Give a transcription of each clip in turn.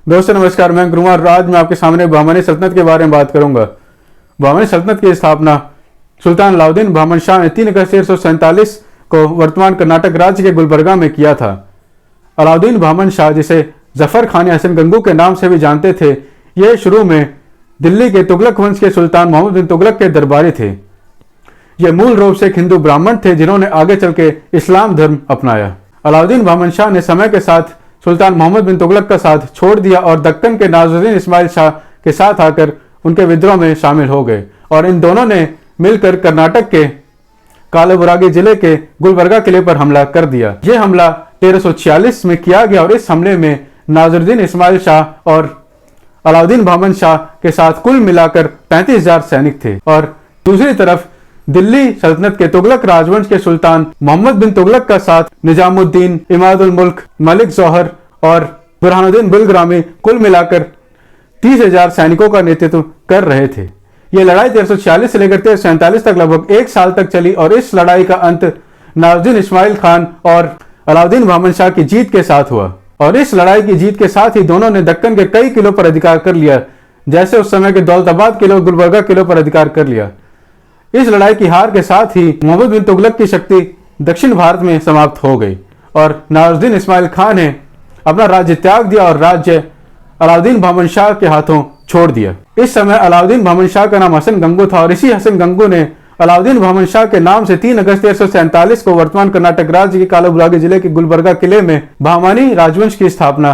दोस्तों नमस्कार, मैं गुरुवार आज मैं आपके सामने बहमानी सल्तनत के बारे में बात करूंगा। बहमानी सल्तनत की स्थापना सुल्तान अलाउद्दीन बहमन शाह ने 3 अगस्त 1347 को वर्तमान कर्नाटक राज्य के गुलबर्गा में किया था। अलाउद्दीन बहमन शाह, जिसे जफर खान हसन गंगू के नाम से भी जानते थे, ये शुरू में दिल्ली के तुगलक वंश के सुल्तान मोहम्मद बिन तुगलक के दरबारी थे। ये मूल रूप से एक हिंदू ब्राह्मण थे जिन्होंने आगे चल के इस्लाम धर्म अपनाया। अलाउद्दीन बहमन शाह ने समय के साथ सुल्तान मोहम्मद बिन तुगलक का साथ छोड़ दिया और दक्कन के नाज़रुद्दीन इस्माइल शाह के साथ आकर उनके विद्रोह में शामिल हो गए और इन दोनों ने मिलकर कर्नाटक के कालाबुरागी जिले के गुलबर्गा किले पर हमला कर दिया। यह हमला 1346 में किया गया और इस हमले में नाज़रुद्दीन इस्माइल शाह और अलाउद्दीन बहमन शाह के साथ कुल मिलाकर 35,000 सैनिक थे। और दूसरी तरफ दिल्ली सल्तनत के तुगलक राजवंश के सुल्तान मोहम्मद बिन तुगलक का साथ निजामुद्दीन, इमादुल मुल्क, मलिक जौहर और बुरहानुद्दीन बिलग्रामी कुल मिलाकर 30,000 सैनिकों का नेतृत्व कर रहे थे। यह लड़ाई 1346 से लेकर 1347 तक लगभग 1 साल तक चली और इस लड़ाई का अंत नाज़रुद्दीन इस्माइल खान और अलाउद्दीन बहमन शाह की जीत के साथ हुआ। और इस लड़ाई की जीत के साथ ही दोनों ने दक्कन के कई किलों पर अधिकार कर लिया, जैसे उस समय के दौलताबाद किलो, गुलबर्गा किलो पर अधिकार कर लिया। इस लड़ाई की हार के साथ ही मोहम्मद बिन तुगलक की शक्ति दक्षिण भारत में समाप्त हो गई और नाज़रुद्दीन इस्माइल खान ने अपना राज्य त्याग दिया और राज्य अलाउद्दीन बहमन शाह के हाथों छोड़ दिया। इस समय अलाउद्दीन बहमन शाह का नाम हसन गंगू था और इसी हसन गंगू ने अलाउद्दीन बहमन शाह के नाम से 3 अगस्त 1347 को वर्तमान कर्नाटक राज्य के कालाबुरागी जिले के गुलबर्गा किले में बहमानी राजवंश की स्थापना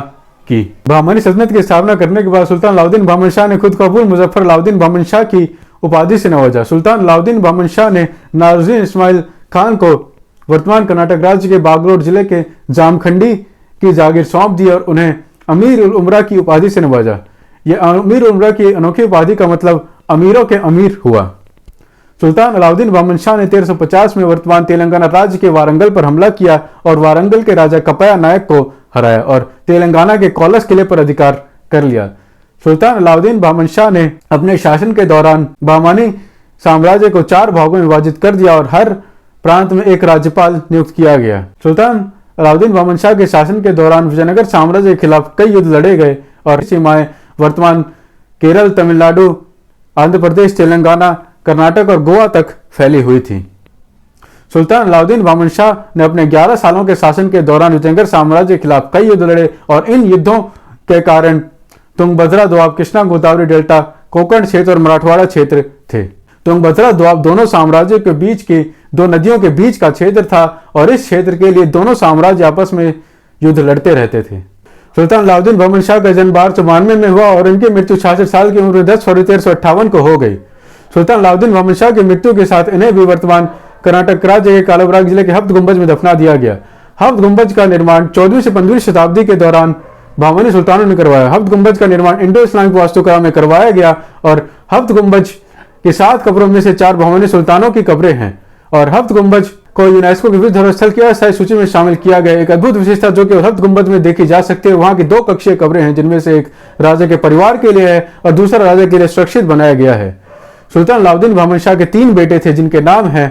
की। बहमानी सल्तनत की स्थापना करने के बाद सुल्तान अलाउद्दीन बहमन शाह ने खुद को अबुल मुजफ्फर अलाउद्दीन बहमन शाह की उपाधि से नवाजा। सुल्तान अलाउद्दीन बहमन शाह ने नाज़रुद्दीन इस्माइल खान को वर्तमान कर्नाटक राज्य के बागलोड जिले के जामखंडी की जागीर सौंप दी और उन्हें अमीर उल उमरा की उपाधि से नवाजा। यह अमीर उल उमरा की अनोखी उपाधि का मतलब अमीरों के अमीर हुआ। सुल्तान अलाउद्दीन बहमन शाह ने 1350 में वर्तमान तेलंगाना राज्य के वारंगल पर हमला किया और वारंगल के राजा कपया नायक को हराया और तेलंगाना के कोलस किले पर अधिकार कर लिया। सुल्तान अलाउद्दीन बहमन शाह ने अपने शासन के दौरान बहमानी साम्राज्य को 4 भागों में विभाजित कर दिया और हर प्रांत में एक राज्यपाल नियुक्त किया गया। सुल्तान अलाउद्दीन बहमन शाह के शासन के दौरान विजयनगर साम्राज्य के खिलाफ कई युद्ध लड़े गए और सीमाएं वर्तमान केरल, तमिलनाडु, आंध्र प्रदेश, तेलंगाना, कर्नाटक और गोवा तक फैली हुई थी। सुल्तान अलाउद्दीन बहमन शाह ने अपने 11 सालों के शासन के दौरान विजयनगर साम्राज्य के खिलाफ कई युद्ध लड़े और इन युद्धों के कारण तुंगभद्रा दोआब, कृष्णा गोदावरी डेल्टा, कोंकण क्षेत्र और मराठवाड़ा क्षेत्र थे। तुंगभद्रा दोआब दोनों साम्राज्यों के बीच की 2 नदियों के बीच का क्षेत्र था और इस क्षेत्र के लिए दोनों साम्राज्य आपस में युद्ध लड़ते रहते थे। सुल्तान अलाउद्दीन बहमन शाह का जन्म 1292 में हुआ और इनकी मृत्यु 66 साल की उम्र में 10 फरवरी 1358 को हो गई। सुल्तान अलाउद्दीन बहमन शाह की मृत्यु के साथ इन्हें भी वर्तमान कर्नाटक राज्य के कालाबुरागी जिले के हफ्त गुंबज में दफना दिया गया। हफ्त गुंबज का निर्माण 14वीं से 15वीं शताब्दी के दौरान बहमानी सुल्तानों ने करवाया। हफ्त गुंबज का निर्माण इंडो इस्लामिक वास्तुकला में करवाया गया और हफ्त गुंबज के 7 कब्रों में से 4 बहमानी सुल्तानों की कब्रें हैं और हफ्त गुंबज को यूनेस्को की विश्व धरोहर स्थल की अस्थायी सूची में शामिल किया गया। एक अद्भुत विशेषता जो कि हफ्त गुंबज में देखी जा सकती है, वहां की 2 कक्षीय कब्रें हैं, जिनमें से एक राजा के परिवार के लिए है और दूसरा राजा के लिए सुरक्षित बनाया गया है। सुल्तान अलाउद्दीन बहमन शाह के 3 बेटे थे, जिनके नाम हैं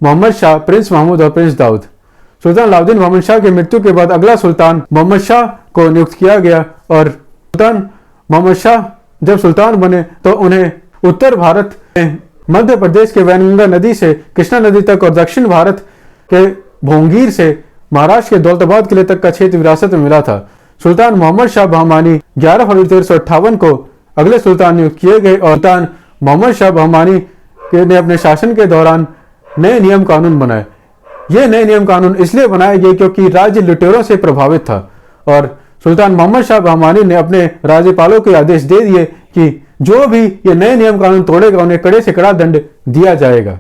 मोहम्मद शाह, प्रिंस महमूद और प्रिंस दाऊद। सुल्तान अलाउद्दीन बहमन शाह की मृत्यु के बाद अगला सुल्तान मोहम्मद शाह को नियुक्त किया गया और सुल्तान मोहम्मद शाह जब सुल्तान बने तो उन्हें उत्तर भारत में मध्य प्रदेश के वैनगंगा नदी से कृष्णा नदी तक और दक्षिण भारत के भोंगीर से महाराष्ट्र के दौलताबाद किले तक का क्षेत्र विरासत में मिला था। सुल्तान मोहम्मद शाह बहमानी 11 फरवरी 1358 को अगले सुल्तान नियुक्त किए गए और सुल्तान मोहम्मद शाह बहमानी ने अपने शासन के दौरान नए नियम कानून बनाए। ये नए नियम कानून इसलिए बनाए गए क्योंकि राज्य लुटेरों से प्रभावित था और सुल्तान मोहम्मद शाह बहमानी ने अपने राज्यपालों को आदेश दे दिए कि जो भी ये नए नियम कानून तोड़ेगा उन्हें कड़े से कड़ा दंड दिया जाएगा।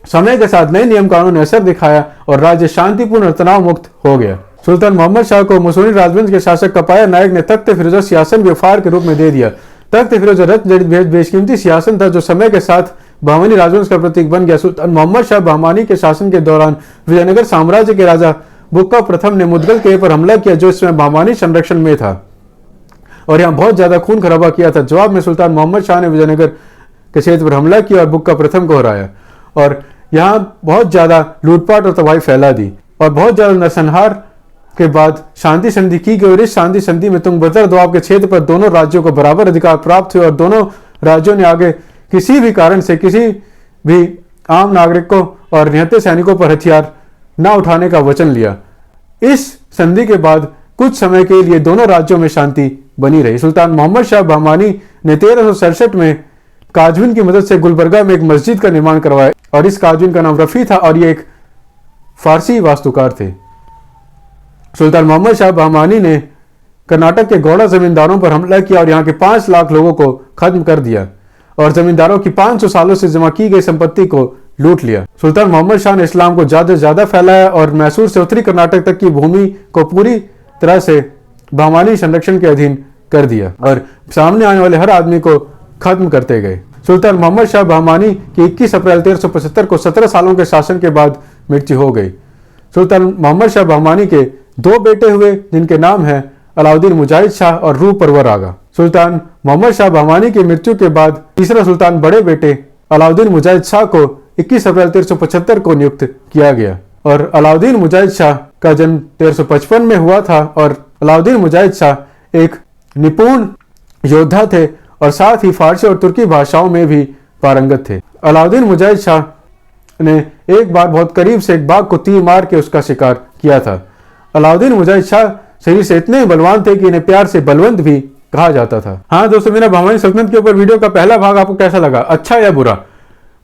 समय के साथ नए नियम कानून ने असर दिखाया और राज्य शांतिपूर्ण और तनाव मुक्त हो गया। सुल्तान मोहम्मद शाह को मुसोनी राजवंश के शासक कपाया नायक ने तख्त फिरोजा सियासन व्यवहार के रूप में दे दिया। तख्त फिरोजा रत्न जड़ित बेशकीमती सियासन था जो समय के साथ बहमानी राजवंश का प्रतीक बन गया। सुल्तान मोहम्मद शाह बहमानी के शासन के दौरान विजयनगर साम्राज्य के राजा बुक्का प्रथम ने मुदगल किले पर हमला किया जो इसमें बहमानी संरक्षण में था और यहाँ बहुत ज्यादा खून खराबा किया था। जवाब में सुल्तान मोहम्मद शाह ने विजयनगर के क्षेत्र पर हमला किया और बुक्का प्रथम को हराया और यहाँ बहुत ज्यादा लूटपाट और तबाही फैला दी और बहुत ज्यादा नरसंहार के बाद शांति संधि की गई और इस शांति संधि में तुंगभद्र दोआब के क्षेत्र पर दोनों राज्यों को बराबर अधिकार प्राप्त हुए और दोनों राज्यों ने आगे किसी भी कारण से किसी भी आम नागरिकों और निहत्थे सैनिकों पर हथियार न उठाने का वचन लिया। इस संधि के बाद कुछ समय के लिए दोनों राज्यों में शांति बनी रही। सुल्तान मोहम्मद शाह बहमानी ने 1367 में काजविन की मदद से गुलबर्गा में एक मस्जिद का निर्माण करवाया और इस काजविन का नाम रफी था और ये एक फारसी वास्तुकार थे। सुल्तान मोहम्मद शाह बहमानी ने कर्नाटक के गौड़ा जमींदारों पर हमला किया और यहाँ के 5 लाख लोगों को खत्म कर दिया और जमींदारों की 500 सालों से जमा की गई संपत्ति को लूट लिया। सुल्तान मोहम्मद शाह ने इस्लाम को ज्यादा से ज्यादा फैलाया और मैसूर से उत्तरी कर्नाटक तक की भूमि को पूरी तरह से बहमानी संरक्षण के अधीन कर दिया और सामने आने वाले हर आदमी को खत्म करते गए। सुल्तान मोहम्मद शाह बहमानी की 21 अप्रैल 1375 को 17 सालों के शासन के बाद मृत्यु हो गई। सुल्तान मोहम्मद शाह बहमानी के 2 बेटे हुए जिनके नाम हैं अलाउद्दीन मुजाहिद शाह और रूह परवर आगा। सुल्तान मोहम्मद शाह बहमानी की मृत्यु के बाद तीसरा सुल्तान बड़े बेटे अलाउद्दीन मुजाहिद शाह को 21 अप्रैल 1375 को नियुक्त किया गया और अलाउद्दीन मुजाहिद शाह का जन्म 1355 में हुआ था और अलाउद्दीन मुजाहिद शाह एक निपुण योद्धा थे और साथ ही फारसी और तुर्की भाषाओं में भी पारंगत थे। अलाउद्दीन मुजाहिद शाह ने एक बार बहुत करीब से एक बाघ को तीर मार के उसका शिकार किया था। अलाउद्दीन मुजाहिद शाह शरीर से इतने बलवान थे कि इन्हें प्यार से बलवंत भी कहा जाता था। हाँ दोस्तों, मेरा बहमानी सल्तनत के ऊपर वीडियो का पहला भाग आपको कैसा लगा, अच्छा या बुरा,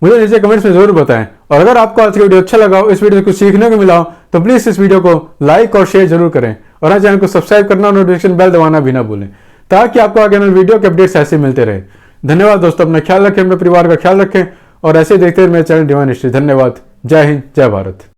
मुझे नीचे कमेंट्स में जरूर बताएं। और अगर आपको आज का वीडियो अच्छा लगा हो, इस वीडियो से कुछ सीखने को मिला हो, तो प्लीज इस वीडियो को लाइक और शेयर जरूर करें और चैनल को सब्सक्राइब करना और नोटिफिकेशन बेल दबाना भी ना भूलें ताकि आपको आगे वीडियो के अपडेट्स ऐसे मिलते रहे। धन्यवाद दोस्तों, अपना ख्याल रखें, अपने परिवार का ख्याल रखें और ऐसे देखते रहे मेरे चैनल डिवाइन हिस्ट्री। धन्यवाद। जय हिंद, जय भारत।